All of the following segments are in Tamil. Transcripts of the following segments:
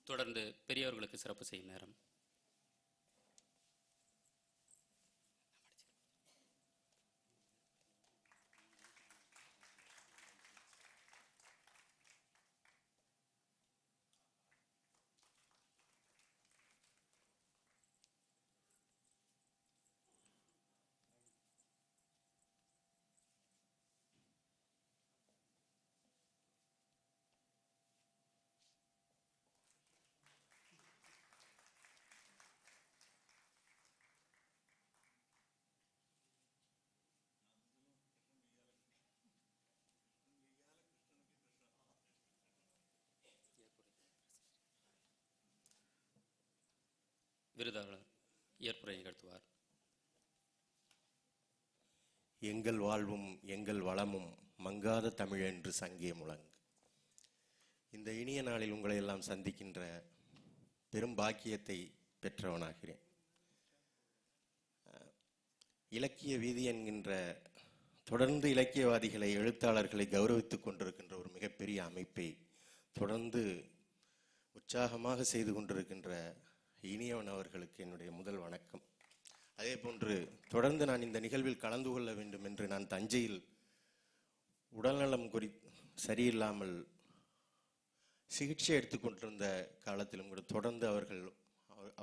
தொடர்ந்து பெரியவர்களுக்கு சிறப்பு செய்யும் நேரம். விருதாளர் ஏற்புரை நிகழ்த்துவார். எங்கள் வாழ்வும் எங்கள் வளமும் மங்காத தமிழ் என்று சங்கே முழங்கு. இந்த இனிய நாளில் உங்களை எல்லாம் சந்திக்கின்ற பெரும் பாக்கியத்தை பெற்றவனாகிறேன். இலக்கிய வீதி என்கின்ற தொடர்ந்து இலக்கியவாதிகளை எழுத்தாளர்களை கௌரவித்துக் கொண்டிருக்கின்ற ஒரு மிகப்பெரிய அமைப்பை தொடர்ந்து உற்சாகமாக செய்து கொண்டிருக்கின்ற இனியவன் அவர்களுக்கு என்னுடைய முதல் வணக்கம். அதே போன்று தொடர்ந்து நான் இந்த நிகழ்வில் கலந்து கொள்ள வேண்டும் என்று நான் தஞ்சையில் உடல்நலம் சரியில்லாமல் சிகிச்சை எடுத்துக்கொண்டிருந்த காலத்திலும் கூட தொடர்ந்து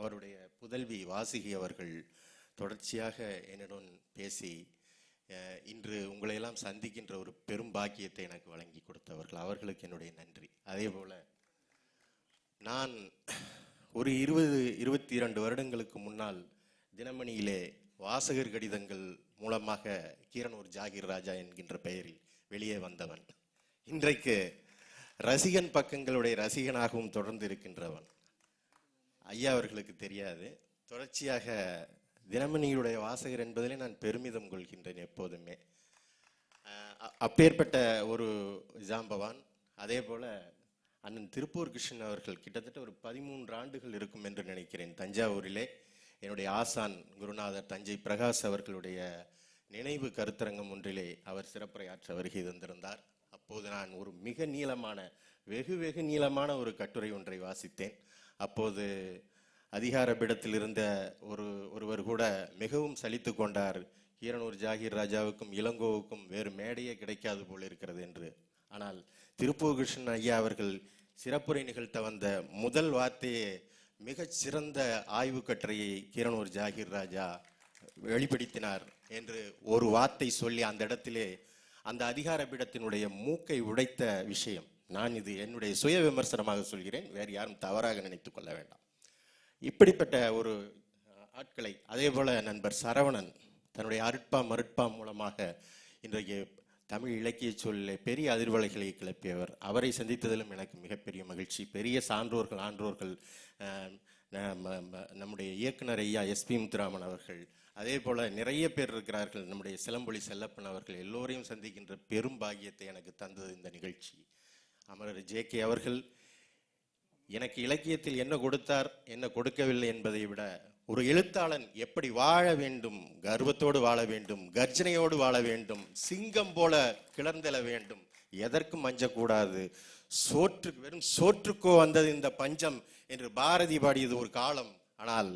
அவருடைய புதல்வி வாசுகி அவர்கள் தொடர்ச்சியாக என்னுடன் பேசி இன்று உங்களையெல்லாம் சந்திக்கின்ற ஒரு பெரும் பாக்கியத்தை எனக்கு வழங்கி கொடுத்தவர்கள், அவர்களுக்கு என்னுடைய நன்றி. அதே போல நான் ஒரு 22 வருடங்களுக்கு முன்னால் தினமணியிலே வாசகர் கடிதங்கள் மூலமாக கீரனூர் ஜாகிர் ராஜா என்கின்ற பெயரில் வெளியே வந்தவன். இன்றைக்கு ரசிகன் பக்கங்களுடைய ரசிகனாகவும் தொடர்ந்து இருக்கின்றவன். ஐயா அவர்களுக்கு தெரியாது, தொடர்ச்சியாக தினமணியுடைய வாசகர் என்பதிலே நான் பெருமிதம் கொள்கின்றேன் எப்போதுமே. அப்பேற்பட்ட ஒரு ஜாம்பவான். அதே போல அண்ணன் திருப்பூர் கிருஷ்ணன் அவர்கள் கிட்டத்தட்ட ஒரு 13 ஆண்டுகள் இருக்கும் என்று நினைக்கிறேன் தஞ்சாவூரிலே என்னுடைய ஆசான் குருநாதர் தஞ்சை பிரகாஷ் அவர்களுடைய நினைவு கருத்தரங்கம் ஒன்றிலே அவர் சிறப்புரையாற்ற வருகை தந்திருந்தார். அப்போது நான் ஒரு மிக நீளமான வெகு நீளமான ஒரு கட்டுரை ஒன்றை வாசித்தேன். அப்போது அதிகார பீடத்தில் இருந்த ஒருவர் கூட மிகவும் சலித்து கொண்டார். கீரனூர் ஜாகிர் ராஜாவுக்கும் இளங்கோவுக்கும் வேறு மேடையே கிடைக்காது போல் இருக்கிறது என்று. ஆனால் திருப்பூர் கிருஷ்ணன் ஐயா அவர்கள் சிறப்புரை நிகழ்த்த வந்த முதல் வார்த்தையே மிகச் சிறந்த ஆய்வு கட்டுரையை கீரனூர் ஜாகிர் ராஜா வெளிப்படுத்தினார் என்று ஒரு வார்த்தை சொல்லி அந்த இடத்திலே அந்த அதிகார பீடத்தினுடைய மூக்கை உடைத்த விஷயம். நான் இது என்னுடைய சுய விமர்சனமாக சொல்கிறேன், வேறு யாரும் தவறாக நினைத்துக் கொள்ள வேண்டாம். இப்படிப்பட்ட ஒரு ஆட்களை, அதே போல நண்பர் சரவணன் தன்னுடைய அருட்பா மருட்பா மூலமாக இன்றைக்கு தமிழ் இலக்கிய சொல்ல பெரிய அதிர்வலைகளை கிளப்பியவர். அவரை சந்தித்ததிலும் எனக்கு மிகப்பெரிய மகிழ்ச்சி. பெரிய சான்றோர்கள் ஆன்றோர்கள் நம்முடைய இயக்குனர் ஐயா SP முத்துராமன் அவர்கள், அதே போல நிறைய பேர் இருக்கிறார்கள். நம்முடைய சிலம்பொலி செல்லப்பன் அவர்கள் எல்லோரையும் சந்திக்கின்ற பெரும் பாக்கியத்தை எனக்கு தந்தது இந்த நிகழ்ச்சி. அமரர் JK அவர்கள் எனக்கு இலக்கியத்தில் என்ன கொடுத்தார் என்ன கொடுக்கவில்லை என்பதை விட ஒரு எழுத்தாளன் எப்படி வாழ வேண்டும், கர்வத்தோடு வாழ வேண்டும், கர்ஜனையோடு வாழ வேண்டும், சிங்கம் போல கிளர்ந்தெழ வேண்டும், எதற்கும் அஞ்சக்கூடாது, வெறும் சோற்றுக்கோ வந்தது இந்த பஞ்சம் என்று பாரதி பாடியது ஒரு காலம். ஆனால்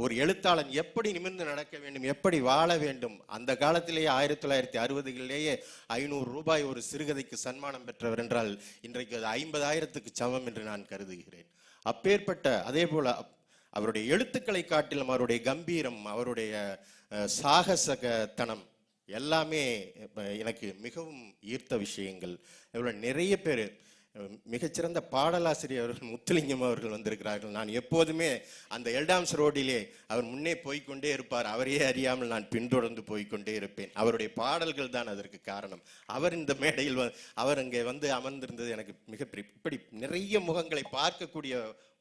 ஒரு எழுத்தாளன் எப்படி நிமிர்ந்து நடக்க வேண்டும், எப்படி வாழ வேண்டும், அந்த காலத்திலேயே 1960களிலேயே 500 ரூபாய் ஒரு சிறுகதைக்கு சன்மானம் பெற்றவர் என்றால் இன்றைக்கு அது 50,000க்கு சமம் என்று நான் கருதுகிறேன். அப்பேற்பட்ட அதே போல அவருடைய எழுத்துக்களை காட்டிலும் அவருடைய கம்பீரம், அவருடைய சாகசத்தனம் எல்லாமே எனக்கு மிகவும் ஈர்த்த விஷயங்கள். நிறைய பேர் மிகச்சிறந்த பாடலாசிரியர்கள் முத்துலிங்கம் அவர்கள் வந்திருக்கிறார்கள். நான் எப்போதுமே அந்த எல்டாம்ஸ் ரோடிலே அவர் முன்னே போய்கொண்டே இருப்பார், அவரையே அறியாமல் நான் பின்தொடர்ந்து போய்கொண்டே இருப்பேன். அவருடைய பாடல்கள் தான் அதற்கு காரணம். அவர் இந்த மேடையில் அவர் அங்கே வந்து அமர்ந்திருந்தது எனக்கு மிகப்பெரிய, இப்படி நிறைய முகங்களை பார்க்கக்கூடிய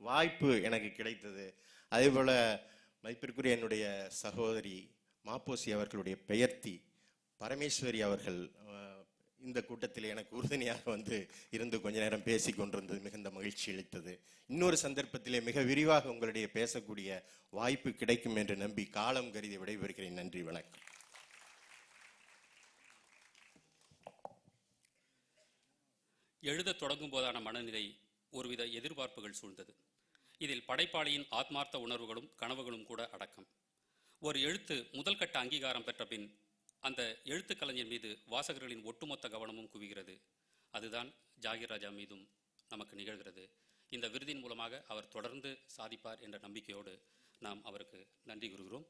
வாய்ப்பு எனக்கு கிடைத்தது. அதே போல மதிப்பிற்குரிய என்னுடைய சகோதரி மாப்போசி அவர்களுடைய பெயர்த்தி பரமேஸ்வரி அவர்கள் இந்த கூட்டத்தில் எனக்கு உறுதுணையாக வந்து இருந்து கொஞ்ச நேரம் பேசி கொண்டிருந்தது மிகுந்த மகிழ்ச்சி அளித்தது. இன்னொரு சந்தர்ப்பத்திலே மிக விரிவாக உங்களுடைய பேசக்கூடிய வாய்ப்பு கிடைக்கும் என்று நம்பி காலம் கருதி விடைபெறுகிறேன். நன்றி, வணக்கம். எழுத தொடங்கும் போதான மனநிலை ஒருவித எதிர்பார்ப்புகள் சூழ்ந்தது. இதில் படைப்பாளியின் ஆத்மார்த்த உணர்வுகளும் கனவுகளும் கூட அடக்கம். ஒரு எழுத்து முதல் கட்ட அங்கீகாரம் பெற்ற பின் அந்த எழுத்து கலைஞர் மீது வாசகர்களின் ஒட்டுமொத்த கவனமும் குவிகிறது. அதுதான் ஜாகிர் ராஜா மீதும் நமக்கு நிகழ்கிறது. இந்த விருதின் மூலமாக அவர் தொடர்ந்து சாதிப்பார் என்ற நம்பிக்கையோடு நாம் அவருக்கு நன்றி கூறுகிறோம்.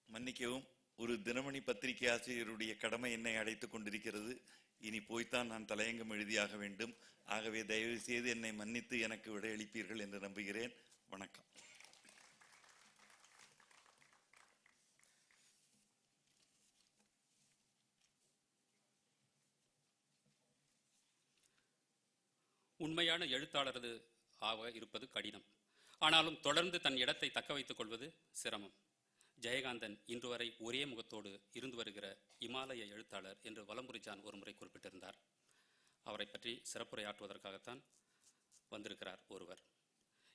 மன்னிக்கவும், ஒரு தினமணி பத்திரிகை ஆசிரியருடைய கடமை என்னை அழைத்துக் கொண்டிருக்கிறது. இனி போய்த்தான் நான் தலையங்கம் எழுதியாக வேண்டும். ஆகவே தயவு செய்து என்னை மன்னித்து எனக்கு விடையளிப்பீர்கள் என்று நம்புகிறேன். வணக்கம். உண்மையான எழுத்தாளரது ஆக இருப்பது கடினம். ஆனாலும் தொடர்ந்து தன் இடத்தை தக்க வைத்துக் கொள்வது சிரமம். ஜெயகாந்தன் இன்று வரை ஒரே முகத்தோடு இருந்து வருகிற இமாலய எழுத்தாளர் என்று வலம்புரி ஜான் ஒருமுறை குறிப்பிட்டிருந்தார். அவரை பற்றி சிறப்புரையாற்றுவதற்காகத்தான் வந்திருக்கிறார் ஒருவர்.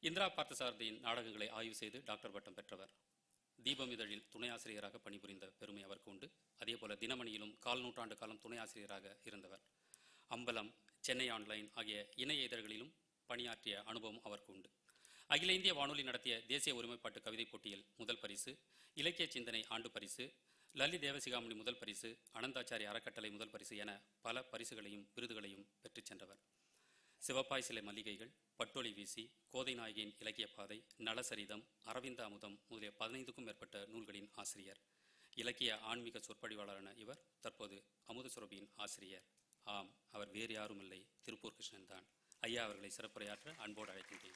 இந்திரா பார்த்தசாரதியின் நாடகங்களை ஆய்வு செய்து டாக்டர் பட்டம் பெற்றவர். தீபம் இதழில் துணை ஆசிரியராக பணிபுரிந்த பெருமை அவருக்கு உண்டு. அதேபோல தினமணியிலும் 1/4 நூற்றாண்டு காலம் துணை ஆசிரியராக இருந்தவர். அம்பலம், சென்னை ஆன்லைன் ஆகிய இணைய இதழ்களிலும் பணியாற்றிய அனுபவம் அவருக்கு உண்டு. அகில இந்திய வானொலி நடத்திய தேசிய ஒருமைப்பாட்டு கவிதை போட்டியில் முதல் பரிசு, இலக்கிய சிந்தனை ஆண்டு பரிசு, லலித் தேவசிகாமணி முதல் பரிசு, அனந்தாச்சாரி அறக்கட்டளை முதல் பரிசு என பல பரிசுகளையும் விருதுகளையும் பெற்றுச் சென்றவர். சிவப்பாய் சிலை மல்லிகைகள், பட்டொளி வீசி, கோதை நாயகியின் இலக்கிய பாதை, நலசரிதம், அரவிந்த அமுதம் முதலிய 15க்கும் மேற்பட்ட நூல்களின் ஆசிரியர். இலக்கிய ஆன்மீக சொற்பொழிவாளரான இவர் தற்போது அமுத சுரபியின் ஆசிரியர். ஆம், அவர் வேறு யாரும் இல்லை, திருப்பூர் கிருஷ்ணன் தான். ஐயா அவர்களை சிறப்புரையாற்ற அன்போடு அழைக்கின்றேன்.